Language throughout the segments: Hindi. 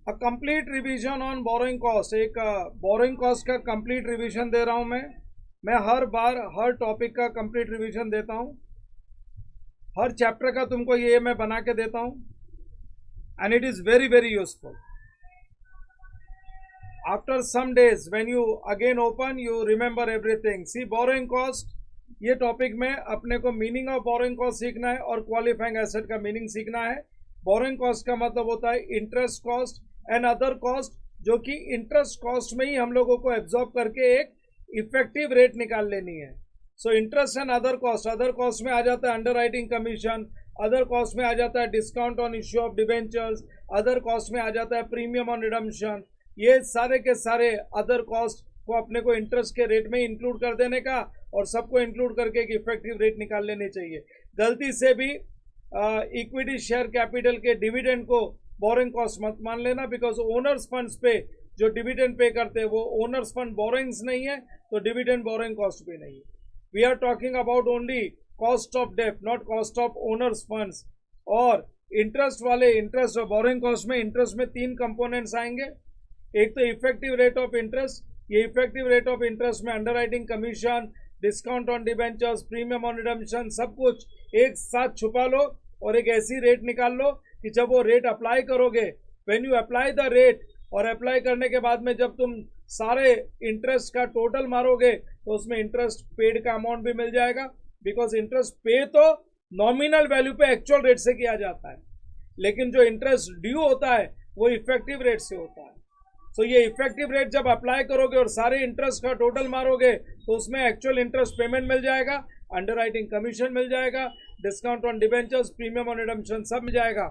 Complete revision on borrowing cost. एक बोरोइंग कॉस्ट का कंप्लीट रिवीजन दे रहा हूं मैं हर बार हर टॉपिक का कंप्लीट रिवीजन देता हूं, हर चैप्टर का तुमको ये मैं बना के देता हूं, and it is very very useful. After some days when you again open you remember everything. See borrowing cost, ये टॉपिक में अपने को मीनिंग ऑफ बोरोइंग कॉस्ट सीखना है और क्वालिफाइंग एसेट का मीनिंग सीखना है। बोरोइंग कॉस्ट का मतलब होता है interest cost and other cost, जो कि इंटरेस्ट कॉस्ट में ही हम लोगों को एब्जॉर्ब करके एक इफेक्टिव रेट निकाल लेनी है। So interest and other cost में आ जाता है under writing commission, other cost में आ जाता है discount on issue of debentures, other cost में आ जाता है प्रीमियम ऑन रिडम्पशन। ये सारे के सारे अदर कॉस्ट को अपने को इंटरेस्ट के रेट में इंक्लूड कर देने का और सबको इंक्लूड करके एक इफेक्टिव रेट निकाल लेनी चाहिए। गलती से भी इक्विटी शेयर कैपिटल के डिविडेंड को बोरोइंग कॉस्ट मत मान लेना, बिकॉज ओनर्स फंड्स पे जो डिविडेंड पे करते हैं वो ओनर्स फंड बोरोइंग्स नहीं है, तो डिविडेंड बोरोइंग कॉस्ट भी नहीं है। We are talking about only cost of debt, not cost of owners funds. और इंटरेस्ट वाले इंटरेस्ट बोरोइंग कॉस्ट में इंटरेस्ट में 3 कंपोनेंट्स आएंगे। एक तो इफेक्टिव रेट ऑफ इंटरेस्ट, ये इफेक्टिव रेट ऑफ इंटरेस्ट में underwriting commission, discount on debentures, premium on redemption सब कुछ एक साथ छुपा लो और एक ऐसी रेट निकाल लो कि जब वो रेट अप्लाई करोगे, when you apply the rate, और अप्लाई करने के बाद में जब तुम सारे इंटरेस्ट का टोटल मारोगे तो उसमें इंटरेस्ट पेड का अमाउंट भी मिल जाएगा, बिकॉज इंटरेस्ट पे तो नॉमिनल वैल्यू पे एक्चुअल रेट से किया जाता है, लेकिन जो इंटरेस्ट ड्यू होता है वो इफेक्टिव रेट से होता है। सो ये इफेक्टिव रेट जब अप्लाई करोगे और सारे इंटरेस्ट का टोटल मारोगे तो उसमें एक्चुअल इंटरेस्ट पेमेंट मिल जाएगा, अंडर राइटिंग कमीशन मिल जाएगा, discount on debentures, premium on redemption सब मिल जाएगा।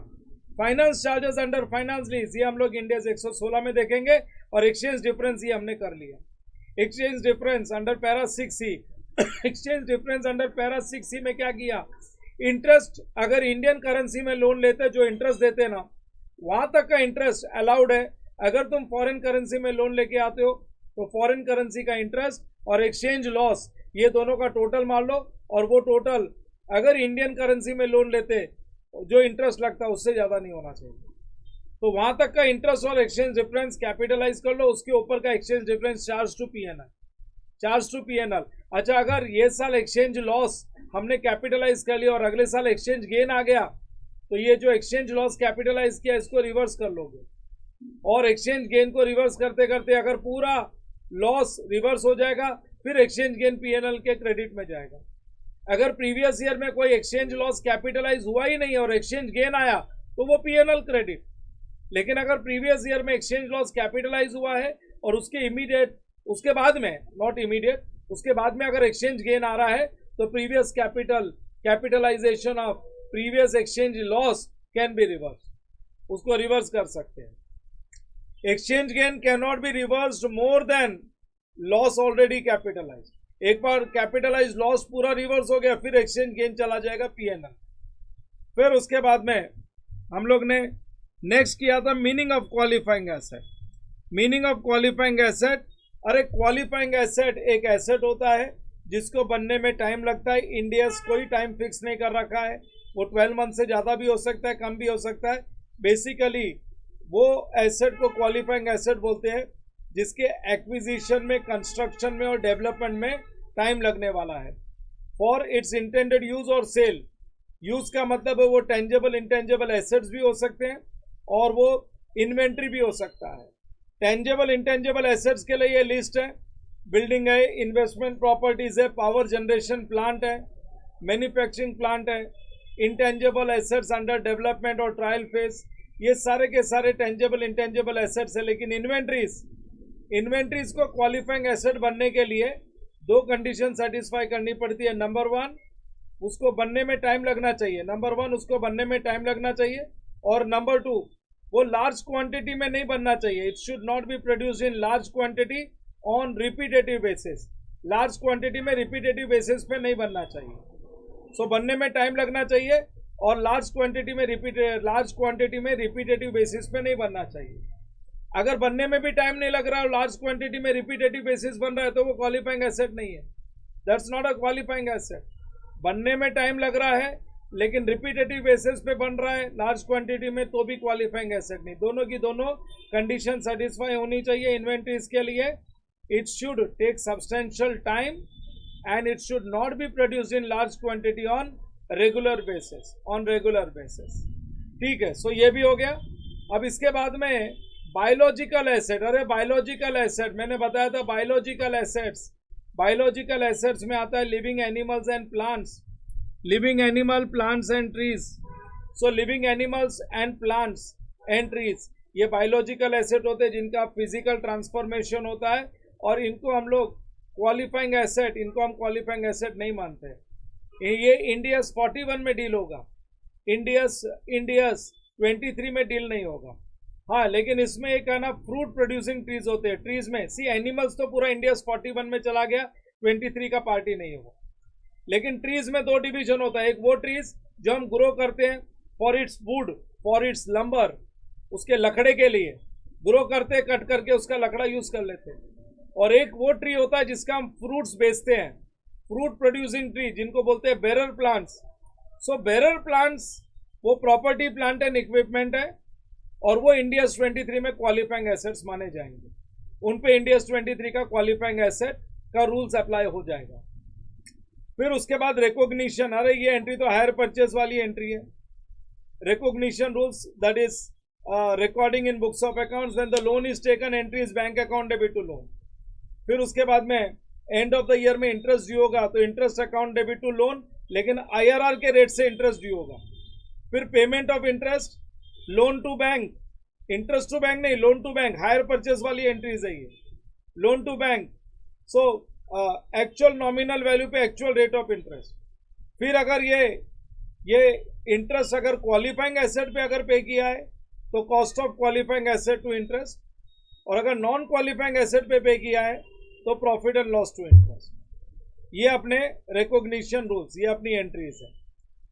Finance charges under finance lease, ये हम लोग इंडिया 116 में देखेंगे, और एक्सचेंज डिफरेंस ये हमने कर लिया। Exchange difference under para 6C exchange difference under para 6C में क्या किया, इंटरेस्ट अगर इंडियन करेंसी में लोन लेते जो इंटरेस्ट देते ना, वहां तक का इंटरेस्ट अलाउड है। अगर तुम फॉरेन करेंसी में लोन लेके आते हो तो फॉरेन करेंसी का इंटरेस्ट और एक्सचेंज लॉस ये दोनों का टोटल मान लो, और वो टोटल अगर इंडियन करेंसी में लोन लेते जो इंटरेस्ट लगता है उससे ज्यादा नहीं होना चाहिए। तो वहां तक का इंटरेस्ट और एक्सचेंज डिफरेंस कैपिटलाइज कर लो, उसके ऊपर का exchange difference charge to PNL. अच्छा, अगर ये साल एक्सचेंज लॉस हमने कैपिटलाइज कर लिया और अगले साल एक्सचेंज गेन आ गया, तो ये जो एक्सचेंज लॉस कैपिटलाइज किया इसको रिवर्स कर लोगे, और एक्सचेंज गेन को रिवर्स करते करते अगर पूरा लॉस रिवर्स हो जाएगा फिर एक्सचेंज गेन पीएनएल के क्रेडिट में जाएगा। अगर प्रीवियस ईयर में कोई एक्सचेंज लॉस कैपिटलाइज हुआ ही नहीं और एक्सचेंज गेन आया तो वो पीएनएल क्रेडिट। लेकिन अगर प्रीवियस ईयर में एक्सचेंज लॉस कैपिटलाइज हुआ है और उसके बाद में नॉट इमीडिएट उसके बाद में अगर एक्सचेंज गेन आ रहा है तो previous capitalisation of previous exchange loss can be reverse, उसको रिवर्स कर सकते हैं। Exchange gain can not be reversed more than loss already capitalise. एक बार कैपिटलाइज लॉस पूरा रिवर्स हो गया फिर एक्सचेंज गेन चला जाएगा पीएनएल। फिर उसके बाद में हम लोग ने नेक्स्ट किया था meaning of qualifying asset. Meaning of qualifying asset, अरे क्वालिफाइंग एसेट एक एसेट होता है जिसको बनने में टाइम लगता है। इंडिया कोई टाइम फिक्स नहीं कर रखा है, वो 12 मंथ से ज़्यादा भी हो सकता है, कम भी हो सकता है। बेसिकली वो एसेट को क्वालिफाइंग एसेट बोलते हैं जिसके एक्विजिशन में, कंस्ट्रक्शन में और डेवलपमेंट में टाइम लगने वाला है। फॉर इट्स इंटेंडेड यूज और सेल, यूज का मतलब है वो टेंजेबल इंटेंजेबल एसेट्स भी हो सकते हैं और वो इन्वेंट्री भी हो सकता है। टेंजेबल इंटेंजेबल एसेट्स के लिए ये लिस्ट है, बिल्डिंग है, इन्वेस्टमेंट प्रॉपर्टीज है, पावर जनरेशन प्लांट है, मैन्युफैक्चरिंग प्लांट है। इंटेंजेबल एसेट्स अंडर डेवलपमेंट और ट्रायल फेज, ये सारे के सारे टेंजेबल इंटेंजेबल एसेट्स है। लेकिन इन्वेंट्रीज को क्वालिफाइंग एसेट बनने के लिए 2 कंडीशन सेटिस्फाई करनी पड़ती है। नंबर 1, उसको बनने में टाइम लगना चाहिए। और नंबर 2, वो लार्ज क्वांटिटी में नहीं बनना चाहिए। It should not B produce in large quantity on repetitive basis. Large quantity में रिपीटेटिव बेसिस पे नहीं बनना चाहिए। सो बनने में टाइम लगना चाहिए और लार्ज क्वांटिटी में रिपीटेटिव बेसिस पे नहीं बनना चाहिए। अगर बनने में भी टाइम नहीं लग रहा है और लार्ज क्वांटिटी में रिपीटेटिव बेसिस बन रहा है तो वो क्वालिफाइंग एसेट नहीं है, that's not a qualifying asset. बनने में टाइम लग रहा है लेकिन रिपीटेटिव बेसिस पे बन रहा है लार्ज क्वांटिटी में तो भी क्वालिफाइंग एसेट नहीं। दोनों की दोनों कंडीशन सेटिस्फाई होनी चाहिए इन्वेंट्रीज के लिए। It should take substantial time and it should not be produced in large quantity on regular basis. ठीक है, सो ये भी हो गया। अब इसके बाद में बायोलॉजिकल एसेट। अरे बायोलॉजिकल एसेट मैंने बताया था, बायोलॉजिकल एसेट्स में आता है living animals and plants, living animal, plants and trees. So living animals and plants and trees ये बायोलॉजिकल एसेट होते हैं जिनका फिजिकल ट्रांसफॉर्मेशन होता है, और इनको हम लोग क्वालिफाइंग एसेट नहीं मानते। ये इंडियस 41 में डील होगा, इंडियस 23 में डील नहीं होगा। हाँ, लेकिन इसमें एक है ना, फ्रूट प्रोड्यूसिंग ट्रीज होते हैं। ट्रीज में सी एनिमल्स तो पूरा इंडियस 41 में चला गया, 23 का पार्टी नहीं होगा। लेकिन ट्रीज में दो डिवीजन होता है। एक वो ट्रीज जो हम ग्रो करते हैं for its would, for its lumbar, उसके लकड़े के लिए ग्रो करते हैं, कट करके उसका लकड़ा यूज कर लेते हैं। और एक वो ट्री होता है जिसका हम फ्रूट्स बेचते हैं, फ्रूट प्रोड्यूसिंग ट्री, जिनको बोलते हैं बेरर प्लांट्स। सो बेरर प्लांट्स वो प्रॉपर्टी, प्लांट एंड इक्विपमेंट है, और वो इंडियस 23 में क्वालिफाइंग एसेट्स माने जाएंगे। उन पे इंडियस 23 का क्वालिफाइंग एसेट का रूल्स अप्लाई हो जाएगा। फिर उसके बाद रिकॉग्निशन। अरे ये एंट्री तो हायर परचेज वाली एंट्री है। Recognition rules, that is recording in books of accounts when the loan is taken, entry is bank account debit to loan. फिर उसके बाद में एंड ऑफ द ईयर में इंटरेस्ट ड्यू होगा, तो interest account debit to loan, लेकिन आईआरआर के रेट से इंटरेस्ट ड्यू होगा। फिर payment of interest, loan to bank, interest to bank नहीं, loan to bank, higher purchase वाली एंट्रीज है ये, loan to bank. So actual nominal value पे एक्चुअल रेट ऑफ इंटरेस्ट। फिर अगर ये इंटरेस्ट अगर क्वालिफाइंग एसेट पे अगर पे किया है तो cost of qualifying asset to interest, और अगर नॉन क्वालिफाइंग एसेट पे किया है तो profit and loss to interest. ये अपने रिकॉग्निशन रूल्स, ये अपनी एंट्रीज है।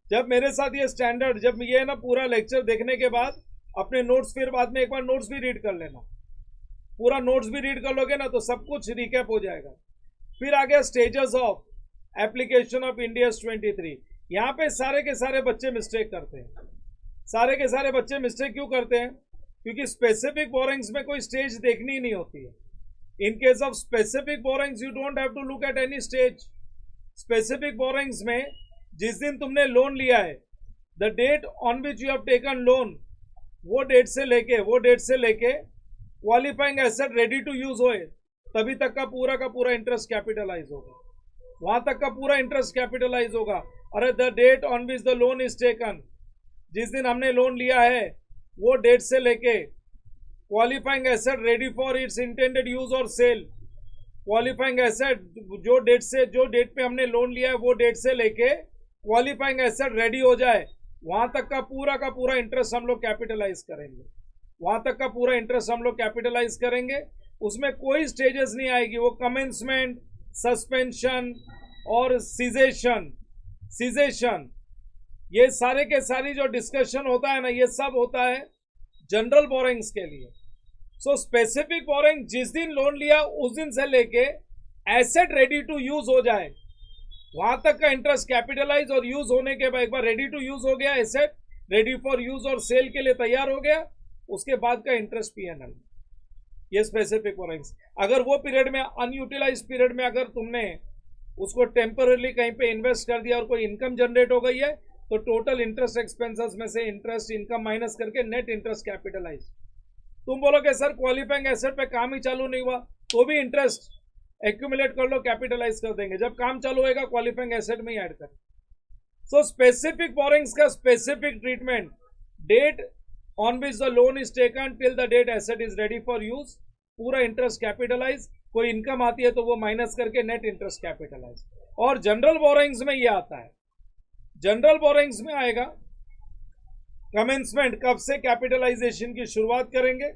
जब मेरे साथ ये स्टैंडर्ड, जब ये ना पूरा लेक्चर देखने के बाद अपने नोट्स, फिर बाद में एक बार नोट्स भी रीड कर लेना, पूरा नोट्स भी रीड कर लोगे ना तो सब कुछ रिकैप हो जाएगा। फिर आ गया stages of application of Indians 23। यहाँ पे सारे के सारे बच्चे मिस्टेक करते हैं। सारे के सारे बच्चे मिस्टेक क्यों करते हैं? क्योंकि स्पेसिफिक बोरिंग्स में कोई स्टेज देखनी ही नहीं होती है। In case of specific borrowings you don't have to look at any stage. Specific borrowings में जिस दिन तुमने लोन लिया है, the date on which you have taken loan, वो डेट से लेके qualifying asset ready to use होए तभी तक का पूरा इंटरेस्ट कैपिटलाइज होगा, वहां तक का पूरा इंटरेस्ट कैपिटलाइज होगा। अरे the date on which the loan is taken, जिस दिन हमने लोन लिया है वो डेट से लेके qualifying asset ready for its intended use और सेल, क्वालिफाइंग एसेट जो डेट पे हमने लोन लिया है वो डेट से लेके क्वालिफाइंग एसेट रेडी हो जाए, वहां तक का पूरा इंटरेस्ट हम लोग कैपिटलाइज करेंगे, वहां तक का पूरा इंटरेस्ट हम लोग कैपिटलाइज करेंगे। उसमें कोई स्टेजेस नहीं आएगी, वो कमेंसमेंट, सस्पेंशन और सीजेशन, ये सारे के सारी जो डिस्कशन होता है ना, ये सब होता है जनरल बोरिंग्स के लिए। सो स्पेसिफिक बोरिंग जिस दिन लोन लिया उस दिन से लेके एसेट रेडी टू यूज हो जाए वहां तक का इंटरेस्ट कैपिटलाइज, और यूज होने के बाद एक बार रेडी टू यूज हो गया, एसेट रेडी फॉर यूज और सेल के लिए तैयार हो गया, उसके बाद का इंटरेस्ट पीएनएल। ये स्पेसिफिक बोरिंग्स। अगर वो पीरियड में, अनयूटिलाइज पीरियड में अगर तुमने उसको टेम्पररी कहीं पे इन्वेस्ट कर दिया और कोई इनकम जनरेट हो गई है, तो टोटल इंटरेस्ट एक्सपेंसेस में से इंटरेस्ट इनकम माइनस करके नेट इंटरेस्ट कैपिटलाइज। तुम बोलोगे सर क्वालिफाइंग एसेट पे काम ही चालू नहीं हुआ, तो भी इंटरेस्ट एक्यूमुलेट कर लो, कैपिटलाइज कर देंगे। जब काम चालू होएगा क्वालिफाइंग एसेट में ही ऐड कर। सो स्पेसिफिक बोरिंग्स का specific treatment, date on which the loan is taken till the date asset is ready for use, पूरा इंटरेस्ट कैपिटलाइज, कोई इनकम आती है तो वो माइनस करके नेट इंटरेस्ट कैपिटलाइज। और जनरल बोरिंग्स में ये आता है, जनरल बोरिंग्स में आएगा कमेंसमेंट, कब से कैपिटलाइजेशन की शुरुआत करेंगे,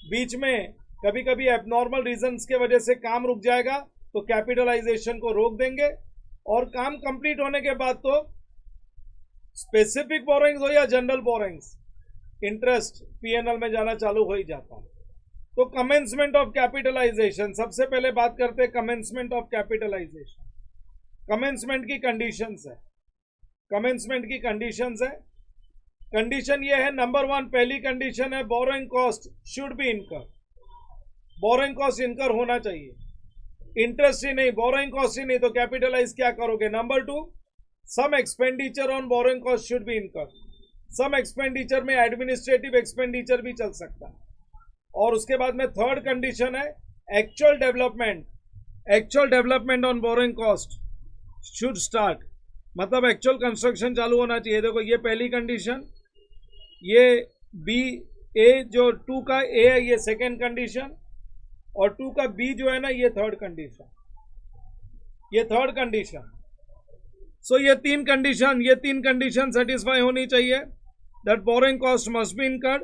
बीच में कभी कभी एबनॉर्मल रीजंस के वजह से काम रुक जाएगा तो कैपिटलाइजेशन को रोक देंगे, और काम कंप्लीट होने के बाद तो स्पेसिफिक बोरिंग्स हो या जनरल बोरिंग्स, इंटरेस्ट पीएनएल में जाना चालू हो ही जाता है। तो कमेंसमेंट ऑफ कैपिटलाइजेशन, सबसे पहले बात करते हैं कमेंसमेंट ऑफ कैपिटलाइजेशन। कमेंसमेंट की कंडीशंस है। कमेंसमेंट की कंडीशंस है। कंडीशन ये है, नंबर 1 पहली कंडीशन है बोरोइंग कॉस्ट शुड बी इनकर, बोरोइंग कॉस्ट इनकर होना चाहिए, इंटरेस्ट ही नहीं, बोरोइंग कॉस्ट ही नहीं, तो कैपिटलाइज क्या करोगे। Number 2 some expenditure on borrowing cost should be incur, some expenditure में एडमिनिस्ट्रेटिव एक्सपेंडिचर भी चल सकता है। और उसके बाद में थर्ड कंडीशन है actual development on borrowing cost should start, मतलब एक्चुअल कंस्ट्रक्शन चालू होना चाहिए। देखो ये पहली कंडीशन, ये बी ए जो 2 का ए है ये सेकेंड कंडीशन, और 2 का बी जो है ना ये थर्ड कंडीशन, ये थर्ड कंडीशन। सो ये तीन कंडीशन सेटिस्फाई होनी चाहिए, that borrowing cost must be incurred,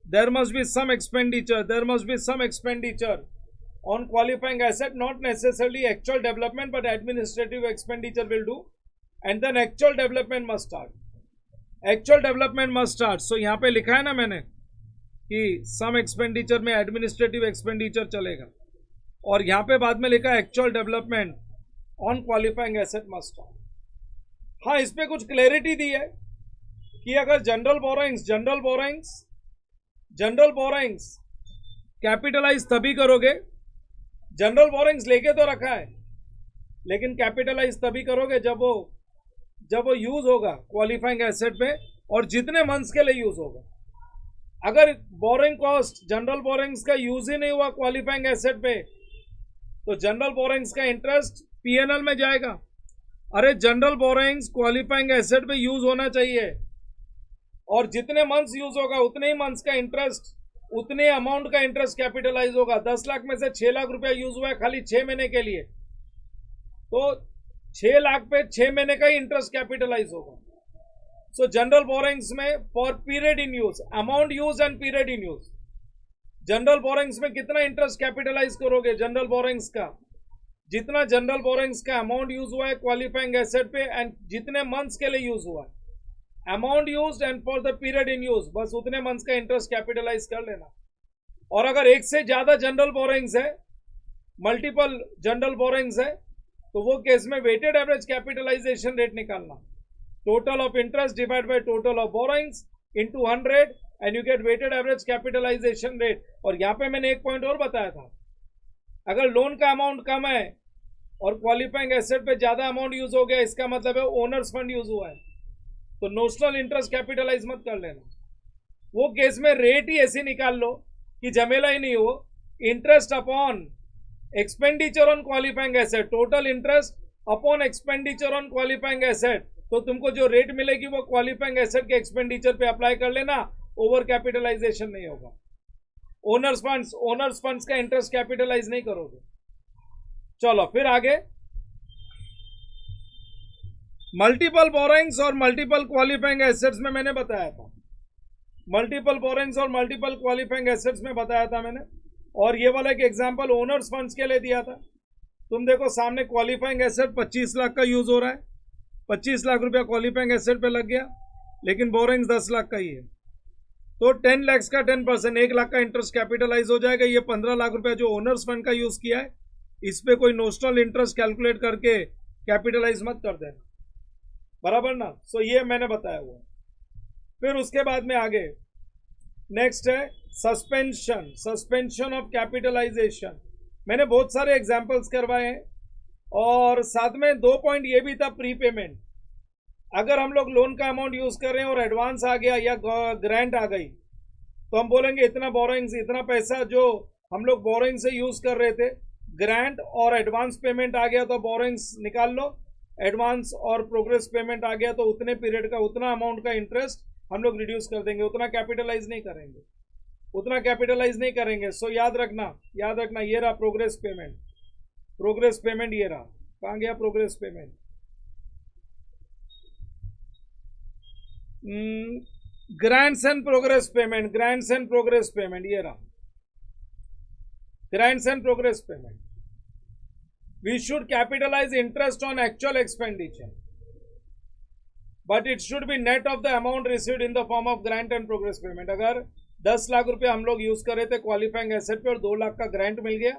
there must be some expenditure on qualifying asset, not necessarily actual development but administrative expenditure will do, and then actual development must start, so यहाँ पे लिखा है ना मैंने कि some expenditure में administrative expenditure चलेगा, और यहाँ पे बाद में लिखा actual development on qualifying asset must start। हाँ, इस पे कुछ क्लैरिटी दी है कि अगर जनरल बोरोइंग्स कैपिटलाइज तभी करोगे, जनरल बोरोइंग्स लेके तो रखा है लेकिन कैपिटलाइज तभी करोगे जब वो यूज होगा क्वालिफाइंग एसेट पे, और जितने मंथ्स के लिए यूज होगा। अगर बोरोइंग कॉस्ट जनरल बोरोइंग्स का यूज ही नहीं हुआ क्वालिफाइंग एसेट पे, तो जनरल बोरोइंग्स का इंटरेस्ट पीएनएल में जाएगा। अरे जनरल बोरोइंग्स क्वालिफाइंग एसेट पे यूज होना चाहिए, और जितने मंथ्स यूज होगा उतने ही मंथ्स का इंटरेस्ट, उतने अमाउंट का इंटरेस्ट कैपिटलाइज होगा। 10 लाख में से 6 लाख रुपया यूज हुआ है खाली 6 महीने के लिए, तो 6 लाख पे 6 महीने का ही इंटरेस्ट कैपिटलाइज होगा। सो जनरल बोरोइंग्स में for period in use, amount use and period in use, general borrowings में कितना इंटरेस्ट कैपिटलाइज करोगे जनरल बोरोइंग्स का, जितना जनरल बोरोइंग्स का अमाउंट यूज हुआ है क्वालिफाइंग एसेट पे एंड जितने मंथ्स के लिए यूज हुआ है, amount used and for the period in use, बस उतने मंथ्स का इंटरेस्ट कैपिटलाइज कर लेना। और अगर एक से ज्यादा जनरल बोरोइंग्स है, मल्टीपल जनरल बोरोइंग्स है, तो वो केस में वेटेड एवरेज कैपिटलाइजेशन रेट निकालना, total of interest divide by total of borrowings into 100 and you get weighted average capitalisation rate. और यहाँ पे मैंने एक पॉइंट और बताया था, अगर लोन का अमाउंट कम है और क्वालिफाइंग एसेट पे ज्यादा अमाउंट यूज हो गया, इसका मतलब है ओनर्स फंड यूज हुआ है, तो नोशनल इंटरेस्ट कैपिटलाइज मत कर लेना। वो केस में रेट ही ऐसी निकाल लो कि झमेला ही नहीं हो, interest upon expenditure on qualifying asset, total interest upon expenditure on qualifying asset, तो तुमको जो रेट मिलेगी वो क्वालिफाइंग एसेट के एक्सपेंडिचर पे अप्लाई कर लेना, ओवर कैपिटलाइजेशन नहीं होगा। ओनर्स फंड्स का इंटरेस्ट कैपिटलाइज नहीं करोगे। चलो फिर आगे, मल्टीपल बोरोइंग्स और मल्टीपल क्वालिफाइंग एसेट्स में मैंने बताया था, मल्टीपल बोरोइंग्स और मल्टीपल क्वालिफाइंग एसेट्स में बताया था मैंने, और ये वाला एक एग्जांपल ओनर्स फंड्स के लिए दिया था। तुम देखो सामने क्वालिफाइंग एसेट 25 लाख का यूज हो रहा है, 25 लाख रुपया क्वालिफाइंग एसेट पे लग गया, लेकिन बोरोइंग्स 10 लाख का ही है, तो 10 लाख का 10%, 1 लाख का इंटरेस्ट कैपिटलाइज हो जाएगा। ये 15 लाख रुपया जो ओनर्स फंड का यूज किया है, इस पे कोई नोशनल इंटरेस्ट कैलकुलेट करके कैपिटलाइज मत कर देना, बराबर ना। सो ये मैंने बताया हुआ। फिर उसके बाद में आगे नेक्स्ट है सस्पेंशन ऑफ कैपिटलाइजेशन। मैंने बहुत सारे एग्जांपल्स करवाए हैं, और साथ में 2 पॉइंट ये भी था, प्रीपेमेंट। अगर हम लोग लोन का अमाउंट यूज कर रहे हैं और एडवांस आ गया या ग्रांट आ गई, तो हम बोलेंगे इतना बोरोइंग्स, इतना पैसा जो हम लोग बोरोइंग से यूज कर रहे थे, ग्रांट और एडवांस पेमेंट आ गया तो बोरोइंग्स निकाल लो, एडवांस और प्रोग्रेस पेमेंट आ गया तो उतने पीरियड का उतना अमाउंट का इंटरेस्ट हम लोग रिड्यूस कर देंगे, उतना कैपिटलाइज नहीं करेंगे। सो याद रखना ये रहा प्रोग्रेस पेमेंट ये रहा। कहाँ गया progress payment? Grants and progress payment ये रहा, grants and progress payment. We should capitalize interest on actual expenditure, but it should be net of the amount received in the form of grant and progress payment। अगर 10 लाख रुपए हम लोग यूज कर रहे थे क्वालिफाइंग एसेट पे और 2 लाख का ग्रांट मिल गया,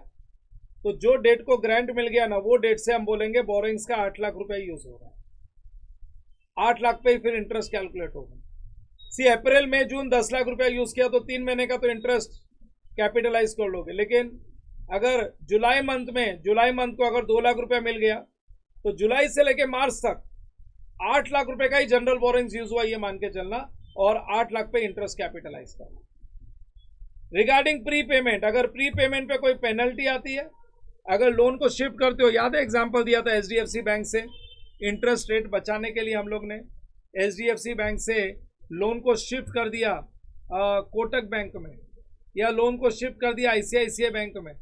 तो जो डेट को ग्रांट मिल गया ना, वो डेट से हम बोलेंगे बोरोइंग्स का 8 लाख रुपए यूज हो रहा है। 8 लाख पे ही फिर इंटरेस्ट कैलकुलेट होगा। सी अप्रैल मई जून 10 लाख रुपया यूज किया तो 3 महीने का तो इंटरेस्ट कैपिटलाइज कर लोगे, लेकिन अगर जुलाई मंथ को अगर 2 लाख रुपया मिल गया तो जुलाई से लेके मार्च तक 8 लाख रुपए का ही जनरल बोरिंग्स यूज हुआ, ये मान के चलना, और 8 लाख पे इंटरेस्ट कैपिटलाइज करना। रिगार्डिंग प्री पेमेंट, अगर प्री पेमेंट पे कोई पेनल्टी आती है, अगर लोन को शिफ्ट करते हो, याद है एग्जांपल दिया था एचडीएफसी बैंक से, इंटरेस्ट रेट बचाने के लिए हम लोग ने एचडीएफसी बैंक से लोन को शिफ्ट कर दिया कोटक बैंक में, या लोन को शिफ्ट कर दिया आईसीआईसीआई बैंक में,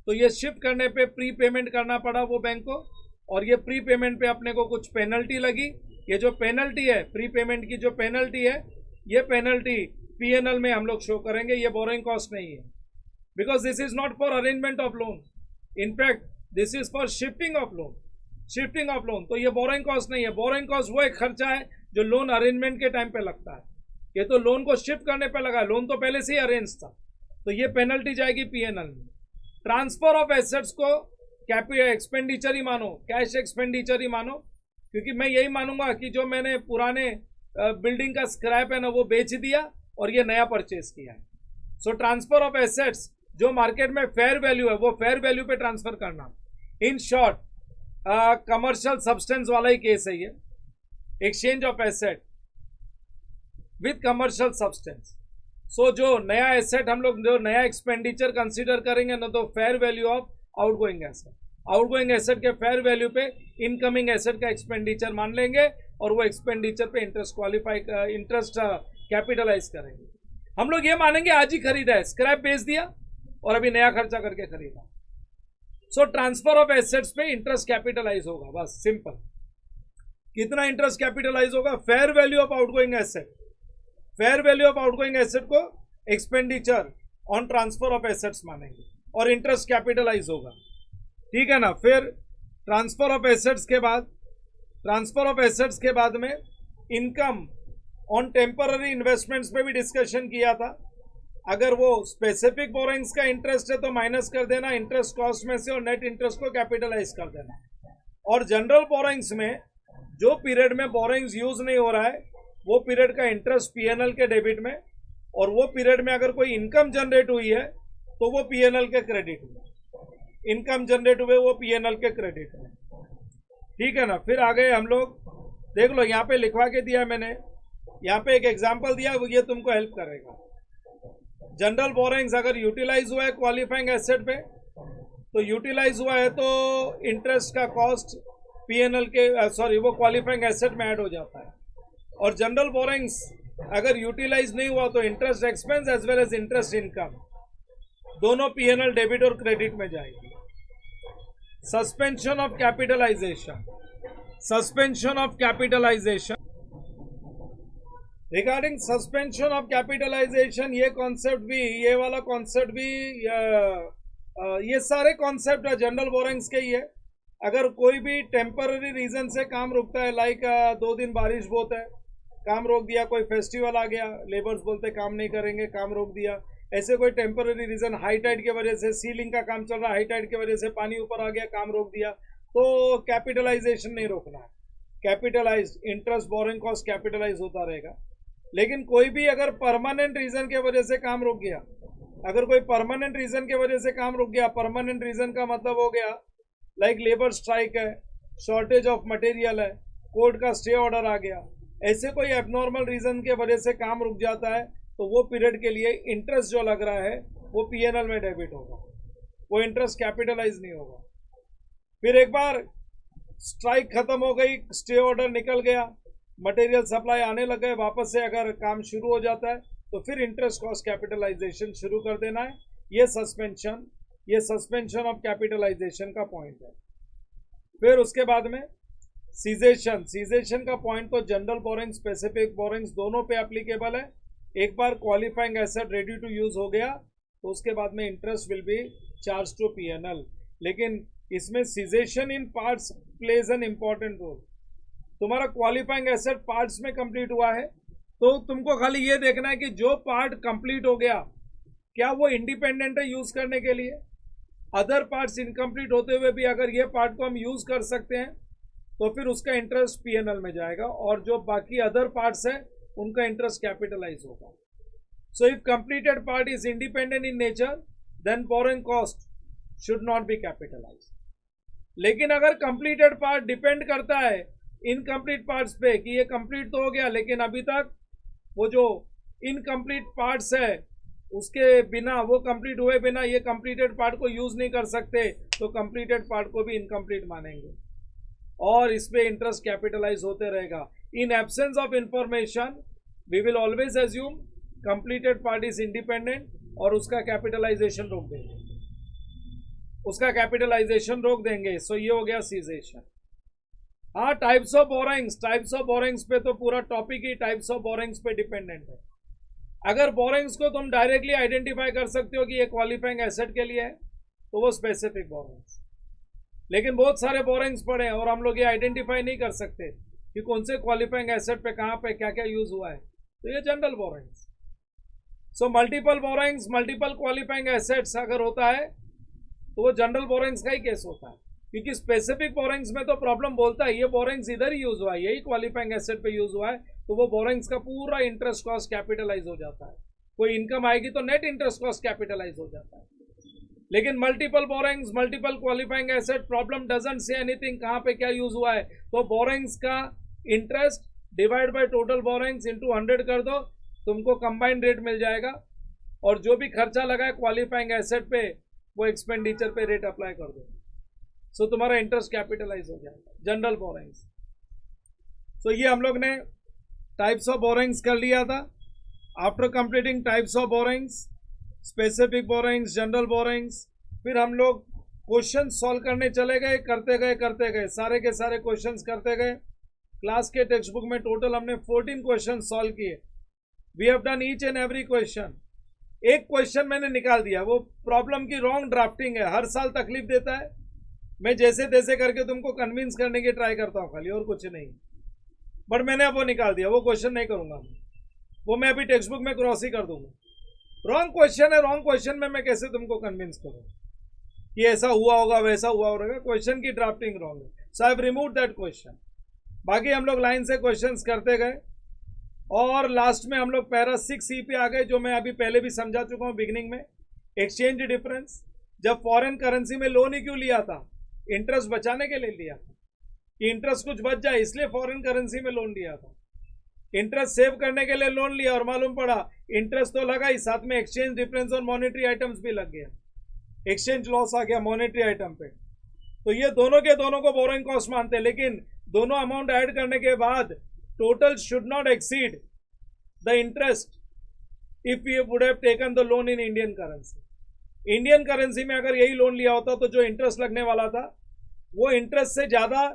तो ये शिफ्ट करने पे प्री पेमेंट करना पड़ा वो बैंक को, और ये प्री पेमेंट पे अपने को कुछ पेनल्टी लगी। ये जो पेनल्टी है, प्री पेमेंट की जो पेनल्टी है, ये पेनल्टी पीएनएल में हम लोग शो करेंगे, ये बोरोइंग कॉस्ट नहीं है, because this is not for arrangement of loan, in fact this is for shifting of loan, तो ये बोरोइंग कॉस्ट नहीं है। बोरोइंग कॉस्ट वो एक खर्चा है जो लोन अरेंजमेंट के टाइम पे लगता है, ये तो लोन को शिफ्ट करने पे लगा, लोन तो पहले से ही अरेंज था, तो ये पेनल्टी जाएगी पीएनएल में। ट्रांसफर ऑफ एसेट्स को कैपिटल एक्सपेंडिचर ही मानो, कैश एक्सपेंडिचर ही मानो, क्योंकि मैं यही मानूंगा कि जो मैंने पुराने बिल्डिंग का स्क्रैप है ना वो बेच दिया और ये नया परचेज किया है। सो ट्रांसफर ऑफ एसेट्स जो मार्केट में फेयर वैल्यू है वो फेयर वैल्यू पे ट्रांसफर करना। इन शॉर्ट कमर्शियल सब्सटेंस वाला ही केस है ये, exchange of asset with commercial substance. So जो नया एसेट हम लोग जो नया एक्सपेंडिचर कंसीडर करेंगे ना, तो fair value of outgoing asset के फेयर वैल्यू पे इनकमिंग एसेट का एक्सपेंडिचर मान लेंगे और वो एक्सपेंडिचर पे इंटरेस्ट कैपिटलाइज करेंगे। हम लोग ये मानेंगे आज ही खरीदा है, स्क्रैप बेच दिया और अभी नया खर्चा करके खरीदा। सो ट्रांसफर ऑफ एसेट्स पे इंटरेस्ट कैपिटलाइज होगा, बस सिंपल। कितना इंटरेस्ट कैपिटलाइज होगा? Fair value of outgoing asset, fair value of outgoing asset को expenditure on transfer of assets मानेंगे और इंटरेस्ट कैपिटलाइज होगा, ठीक है ना। फिर ट्रांसफर ऑफ एसेट्स के बाद में इनकम ऑन टेम्पररी इन्वेस्टमेंट्स पे भी डिस्कशन किया था। अगर वो स्पेसिफिक बोरोइंग्स का इंटरेस्ट है तो माइनस कर देना इंटरेस्ट कॉस्ट में से और नेट इंटरेस्ट को कैपिटलाइज कर देना। और जनरल बोरोइंग्स में जो पीरियड में बोरोइंग्स यूज नहीं हो रहा है वो पीरियड का इंटरेस्ट पीएनएल के डेबिट में, और वो पीरियड में अगर कोई इनकम जनरेट हुई है तो वो पीएनएल के क्रेडिट में, इनकम जनरेट हुए वो पीएनएल के क्रेडिट में, ठीक है ना। फिर आगे हम लोग देख लो, यहाँ पे लिखवा के दिया मैंने, यहाँ पे एक एग्जांपल दिया, ये तुमको हेल्प करेगा। जनरल बोरोइंग्स अगर यूटिलाइज हुआ है क्वालिफाइंग एसेट पे, तो यूटिलाइज हुआ है तो इंटरेस्ट का कॉस्ट पीएनएल के वो क्वालिफाइंग एसेट में ऐड हो जाता है। और जनरल बोरोइंग्स अगर यूटिलाइज नहीं हुआ तो interest expense as well as interest income दोनों पीएनएल डेबिट और क्रेडिट में जाएगी। Suspension of capitalisation, regarding suspension of capitalisation, ये कॉन्सेप्ट भी, ये वाला कॉन्सेप्ट भी, ये सारे कॉन्सेप्ट जनरल बोरोइंग्स के ही है। अगर कोई भी टेम्पररी रीजन से काम रुकता है, लाइक 2 दिन बारिश बहुत है, काम रोक दिया, कोई फेस्टिवल आ गया, लेबर्स बोलते काम नहीं करेंगे, काम रोक दिया, ऐसे कोई टेम्पररी रीजन, हाई टाइड की वजह से सीलिंग का काम चल रहा है, हाई टाइड की वजह से पानी ऊपर आ गया, काम रोक दिया, तो कैपिटलाइजेशन नहीं रोकना है, capitalise interest borrowing cost capitalise होता रहेगा। लेकिन कोई भी अगर परमानेंट रीजन की वजह से काम रुक गया, अगर कोई परमानेंट रीजन की वजह से काम रुक गया, परमानेंट रीजन का मतलब हो गया लाइक लेबर स्ट्राइक है, शॉर्टेज ऑफ मटेरियल है, कोर्ट का स्टे ऑर्डर आ गया, ऐसे कोई एबनॉर्मल रीजन के वजह से काम रुक जाता है, तो वो पीरियड के लिए इंटरेस्ट जो लग रहा है वो पीएनएल में डेबिट होगा, वो इंटरेस्ट कैपिटलाइज नहीं होगा। फिर एक बार स्ट्राइक खत्म हो गई, स्टे ऑर्डर निकल गया, मटेरियल सप्लाई आने लग गए, वापस से अगर काम शुरू हो जाता है तो फिर इंटरेस्ट कॉस्ट कैपिटलाइजेशन शुरू कर देना है। ये सस्पेंशन ऑफ कैपिटलाइजेशन का पॉइंट है। फिर उसके बाद में सीजेशन का पॉइंट तो जनरल बोरोइंग स्पेसिफिक बोरोइंग्स दोनों पे एप्लीकेबल है। एक बार qualifying asset ready to use हो गया तो उसके बाद में interest will be charge to PNL, लेकिन इसमें cessation in parts plays an important role. तुम्हारा क्वालिफाइंग एसेट पार्ट्स में कंप्लीट हुआ है तो तुमको खाली ये देखना है कि जो पार्ट कंप्लीट हो गया क्या वो इंडिपेंडेंट है यूज करने के लिए, अदर पार्ट्स इनकम्प्लीट होते हुए भी अगर ये पार्ट को हम यूज कर सकते हैं तो फिर उसका इंटरेस्ट पीएनएल में जाएगा और जो बाकी अदर पार्ट्स है उनका इंटरेस्ट कैपिटलाइज होगा. So if completed part is independent in nature then borrowing cost should not be capitalise. लेकिन अगर कंप्लीटेड पार्ट डिपेंड करता है इनकम्प्लीट पार्ट्स पे कि ये कंप्लीट तो हो गया लेकिन अभी तक वो जो इनकम्प्लीट पार्ट्स है उसके बिना, वो कंप्लीट हुए बिना ये कंप्लीटेड पार्ट को यूज नहीं कर सकते, तो कंप्लीटेड पार्ट को भी इनकम्प्लीट मानेंगे और इस पे इंटरेस्ट कैपिटलाइज होते रहेगा. In absence of information we will always assume completed part is independent और उसका कैपिटलाइजेशन रोक देंगे, उसका कैपिटलाइजेशन रोक देंगे. सो ये हो गया सीजेशन. हाँ, टाइप्स ऑफ बोरोइंग्स पे तो पूरा topic he types of borrowings पे डिपेंडेंट है. अगर बोरोइंग्स को तुम डायरेक्टली आइडेंटिफाई कर सकते हो कि ये क्वालिफाइंग एसेट के लिए है तो वो स्पेसिफिक बोरोइंग्स. लेकिन बहुत सारे बोरोइंग्स पड़े हैं और हम लोग ये आइडेंटिफाई नहीं कर सकते कि कौन से क्वालिफाइंग एसेट पे कहाँ पे क्या क्या यूज हुआ है, तो ये general borrowings. So multiple borrowings, multiple qualifying assets अगर होता है तो वो जनरल बोरोइंग्स का ही केस होता है, क्योंकि स्पेसिफिक बोरोइंग्स में तो प्रॉब्लम बोलता है ये बोरोइंग्स इधर ही यूज हुआ है, यही क्वालिफाइंग एसेट पे यूज हुआ है, तो वो बोरोइंग्स का पूरा इंटरेस्ट कॉस्ट कैपिटलाइज हो जाता है. कोई इनकम आएगी तो नेट इंटरेस्ट कॉस्ट कैपिटलाइज हो जाता है. लेकिन multiple borrowings, multiple qualifying asset, problem doesn't say anything कहाँ पे क्या यूज हुआ है, तो बोरोइंग्स का interest divide by total borrowings into 100 कर दो, तुमको कंबाइंड रेट मिल जाएगा और जो भी खर्चा लगा है क्वालिफाइंग एसेट पे वो एक्सपेंडिचर पे रेट अप्लाई कर दो. सो तुम्हारा इंटरेस्ट कैपिटलाइज हो जाएगा. General borrowings. सो ये हम लोग ने टाइप्स ऑफ बोरोइंग्स कर लिया था. After completing types of borrowings, specific borrowings, general borrowings, फिर हम लोग क्वेश्चन सॉल्व करने चले गए, करते गए सारे के सारे क्वेश्चंस करते गए. क्लास के टेक्स्ट बुक में टोटल हमने 14 क्वेश्चन सॉल्व किए. We have done each and every question. एक क्वेश्चन मैंने निकाल दिया, वो प्रॉब्लम की रॉन्ग ड्राफ्टिंग है, हर साल तकलीफ देता है. मैं जैसे तैसे करके तुमको कन्विंस करने की ट्राई करता हूँ खाली, और कुछ नहीं. बट मैंने अब वो निकाल दिया, वो क्वेश्चन नहीं करूंगा, वो मैं अभी टेक्स्ट बुक में क्रॉस ही कर दूंगा. रॉन्ग क्वेश्चन है, रॉन्ग क्वेश्चन में मैं कैसे तुमको कन्विंस करूँ कि ऐसा हुआ होगा वैसा हुआ होगा. क्वेश्चन की ड्राफ्टिंग रॉन्ग है. So I have removed that question. बाकी हम लोग लाइन से क्वेश्चंस करते गए और लास्ट में हम लोग पैरा 6C पे आ गए, जो मैं अभी पहले भी समझा चुका हूँ बिगिनिंग में. Exchange difference. जब फॉरेन करेंसी में लोन ही क्यों लिया था, इंटरेस्ट बचाने के लिए लिया था कि इंटरेस्ट कुछ बच जाए, इसलिए फॉरेन करेंसी में लोन लिया था. इंटरेस्ट सेव करने के लिए लोन लिया और मालूम पड़ा इंटरेस्ट तो लगा ही, साथ में एक्सचेंज डिफरेंस और मॉनेटरी आइटम्स भी लग गया, एक्सचेंज लॉस आ गया मॉनेटरी आइटम पे. तो ये दोनों के दोनों को बोरोइंग कॉस्ट मानते हैं, लेकिन दोनों अमाउंट ऐड करने के बाद total should not exceed the interest if you would have taken the loan in Indian currency. Indian currency में अगर यही लोन लिया होता तो जो इंटरेस्ट लगने वाला था वो इंटरेस्ट से ज्यादा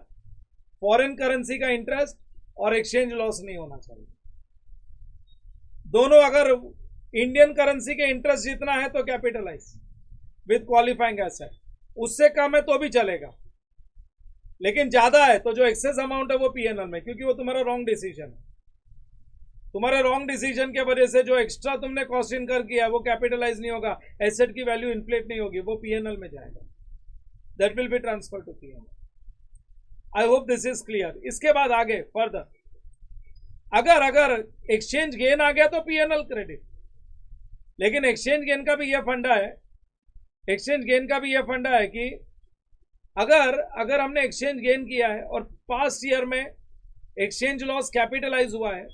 फॉरेन करेंसी का इंटरेस्ट और एक्सचेंज लॉस नहीं होना चाहिए. दोनों अगर इंडियन करेंसी के इंटरेस्ट जितना है तो कैपिटलाइज विद क्वालिफाइंग एसेट, उससे कम है तो भी चलेगा, लेकिन ज्यादा है तो जो एक्सेस अमाउंट है वो पीएनएल में, क्योंकि वो तुम्हारा रॉन्ग डिसीजन है. तुम्हारे रॉन्ग डिसीजन के वजह से जो एक्स्ट्रा तुमने कॉस्ट इनकर किया है वो कैपिटलाइज नहीं होगा, एसेट की वैल्यू इन्फ्लेट नहीं होगी, वो पीएनएल में जाएगा. That will be transfer to PNL. I hope this is clear. इसके बाद आगे फर्दर अगर एक्सचेंज गेन आ गया तो पीएनएल क्रेडिट. लेकिन एक्सचेंज गेन का भी यह फंडा है, एक्सचेंज गेन का भी यह फंडा है कि अगर हमने एक्सचेंज गेन किया है और पास्ट ईयर में एक्सचेंज लॉस कैपिटलाइज हुआ है,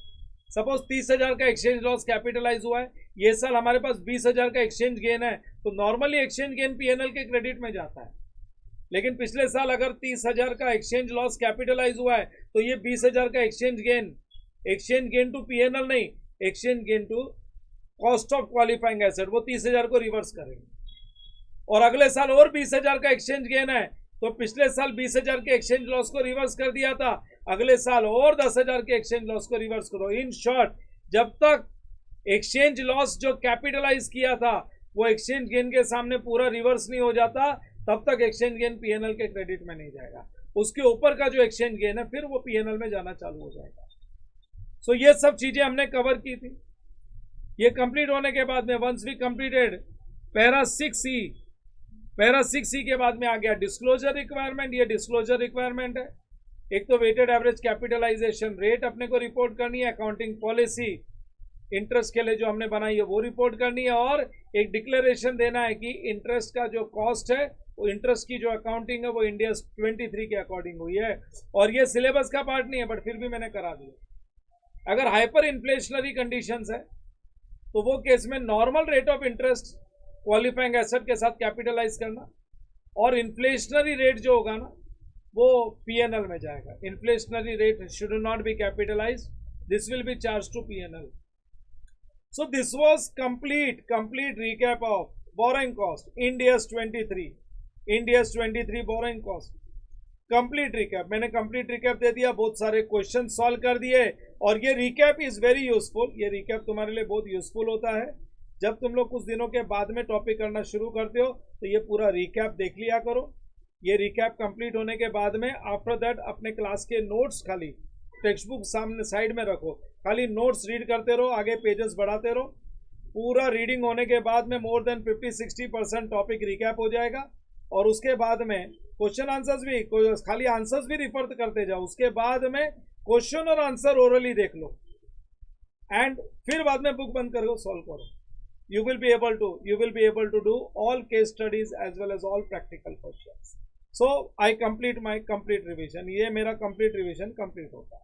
सपोज 30,000 का एक्सचेंज लॉस कैपिटलाइज हुआ है, ये साल हमारे पास 20,000 का एक्सचेंज गेन है, तो नॉर्मली एक्सचेंज गेन पीएनएल के क्रेडिट में जाता है. लेकिन पिछले साल अगर 30,000 का एक्सचेंज लॉस कैपिटलाइज हुआ है तो ये 20,000 का एक्सचेंज गेन टू पीएनएल नहीं, exchange gain to cost of qualifying asset, वो 30,000 को रिवर्स करेंगे. और अगले साल और 20,000 का एक्सचेंज गेन है तो पिछले साल 20,000 के एक्सचेंज लॉस को रिवर्स कर दिया था, अगले साल और 10,000 के एक्सचेंज लॉस को रिवर्स करो. इन शॉर्ट, जब तक एक्सचेंज लॉस जो कैपिटलाइज किया था वो एक्सचेंज गेन के सामने पूरा रिवर्स नहीं हो जाता, तब तक एक्सचेंज गेन पीएनएल के क्रेडिट में नहीं जाएगा. उसके ऊपर का जो एक्सचेंज गेन है फिर वो पीएनएल में जाना चालू हो जाएगा. सो ये सब चीजें हमने कवर की थी. ये कंप्लीट होने के बाद में once we completed para 6C के बाद में आ गया डिस्क्लोजर रिक्वायरमेंट. ये डिस्क्लोजर रिक्वायरमेंट है. एक तो वेटेड एवरेज कैपिटलाइजेशन रेट अपने को रिपोर्ट करनी है, अकाउंटिंग पॉलिसी इंटरेस्ट के लिए जो हमने बनाई है वो रिपोर्ट करनी है, और एक डिक्लेरेशन देना है कि इंटरेस्ट का जो कॉस्ट है, वो इंटरेस्ट की जो अकाउंटिंग है वो इंडिया 23 के अकॉर्डिंग हुई है। और ये सिलेबस का पार्ट नहीं है, बट फिर भी मैंने करा दिया। अगर हाइपर इन्फ्लेशनरी कंडीशंस है तो वो केस में normal rate of interest qualifying asset के साथ कैपिटलाइज करना, और इन्फ्लेशनरी रेट जो होगा ना वो पीएनएल में जाएगा। Inflationary rate should not be capitalize, this will be charge to PNL. So this was complete recap of borrowing cost, India's 23 borrowing cost, complete recap। मैंने complete recap दे दिया, बहुत सारे क्वेश्चन सॉल्व कर दिए, और ये recap is very useful। ये recap तुम्हारे लिए बहुत यूजफुल होता है। जब तुम लोग कुछ दिनों के बाद में टॉपिक करना शुरू करते हो तो ये पूरा recap देख लिया करो। ये recap कंप्लीट होने के बाद में आफ्टर दैट अपने क्लास के नोट्स खाली टेक्स्ट बुक सामने साइड में रखो, खाली नोट्स रीड करते रहो, आगे पेजेस बढ़ाते रहो। पूरा रीडिंग होने के बाद में मोर देन 50-60% टॉपिक रिकैप हो जाएगा, और उसके बाद में क्वेश्चन आंसर्स भी, खाली आंसर्स भी रिफर करते जाओ। उसके बाद में क्वेश्चन और आंसर ओरली देख लो, एंड फिर बाद में बुक बंद करो, सॉल्व करो। you will be able to do all case studies as well as all practical questions. So I complete my complete revision। ये मेरा complete revision complete होता है।